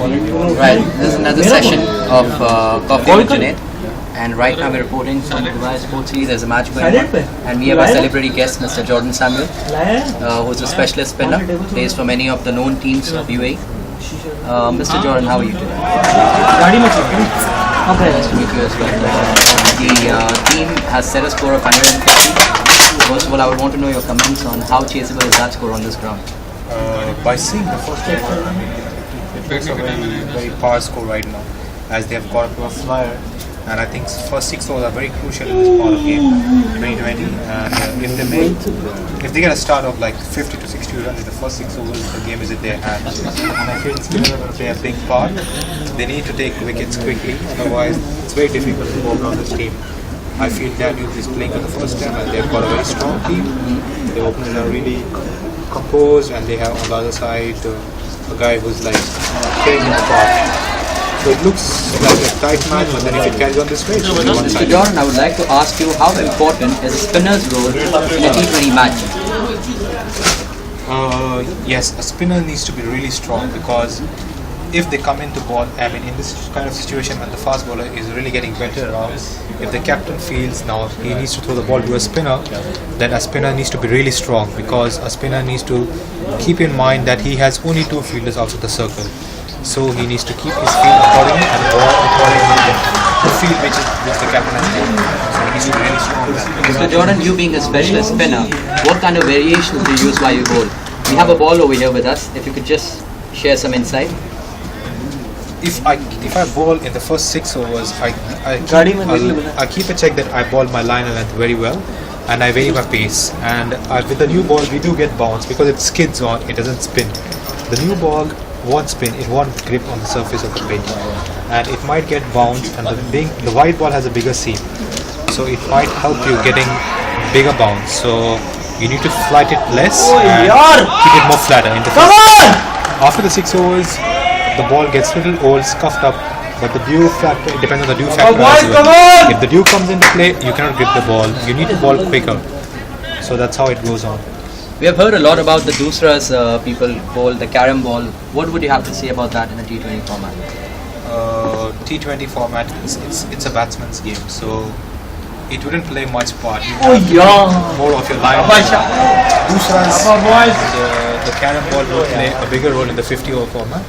Right, this is another session of Coffee with Junaid, and right now we're reporting from Dubai Sports City. There's a match going on, and we have our celebrity guest, Mr. Jordan Samuel, who's a specialist spinner, plays for many of the known teams of UAE. Mr. Jordan, how are you today? Nice to meet you as well. The team has set a score of 150. First of all, I would want to know your comments on how chaseable is that score on this ground. By seeing the first over, it looks a very power score right now, as they have got a flyer, and I think first 6 overs are very crucial in this part of game 2020. And if they get a start of like 50 to 60 runs in the first 6 overs, the game is in their hands. And I feel spinners are going to play a big part. They need to take wickets quickly, otherwise it's very difficult to go around this team. I feel Daniel is playing for the first time, and they've got a very strong team. The openers are really composed, and they have on the other side a guy who's like carrying the part. So it looks like a tight match, but then if it carries on this way, it will be one Mr. side. Jordan, I would like to ask you, how important is a spinner's role in a T20 match? Yes, a spinner needs to be really strong, because if they come into ball, I mean in this kind of situation when the fast bowler is really getting better around, if the captain feels now he needs to throw the ball to a spinner, then a spinner needs to be really strong, because a spinner needs to keep in mind that he has only 2 fielders outside the circle. So he needs to keep his field accordingly and ball accordingly the field which the captain has given. So he needs to be really strong. Mr. Jordan, you being a specialist spinner, what kind of variations do you use while you bowl? We have a ball over here with us. If you could just share some insight. If I bowl in the first 6 overs, I keep a check that I bowl my line and length very well, and I vary my pace. And with the new ball, we do get bounce because it skids on, it doesn't spin. The new ball won't spin, it won't grip on the surface of the pitch, and it might get bounced. And the white ball has a bigger seam, so it might help you getting bigger bounce. So you need to flight it less and keep it more flatter in the first. After the 6 overs, the ball gets a little old, scuffed up, but the dew factor, it depends on the dew factor as well. If the dew comes into play, you cannot grip the ball, you need to ball quicker. So that's how it goes on. We have heard a lot about the doosras people bowl, the carom ball. What would you have to say about that in a T20 format? T20 format, it's a batsman's game, so it wouldn't play much part. You have more of your line. Doosras, the carom ball will play a bigger role in the 50-over format,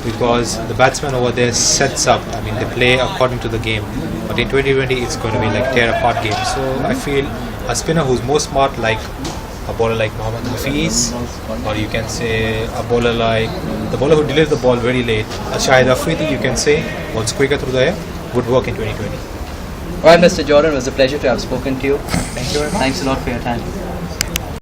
because the batsman over there sets up, I mean they play according to the game, but in 2020 it's going to be like tear apart game. So I feel a spinner who's more smart, like a bowler like Mohammad Hafiz, or you can say a bowler like the bowler who delivers the ball very late, a Shahid Afridi, you can say, bowls quicker through the air, would work in 2020. Alright, Mr. Jordan, it was a pleasure to have spoken to you. Thank you very much. Thanks a lot for your time.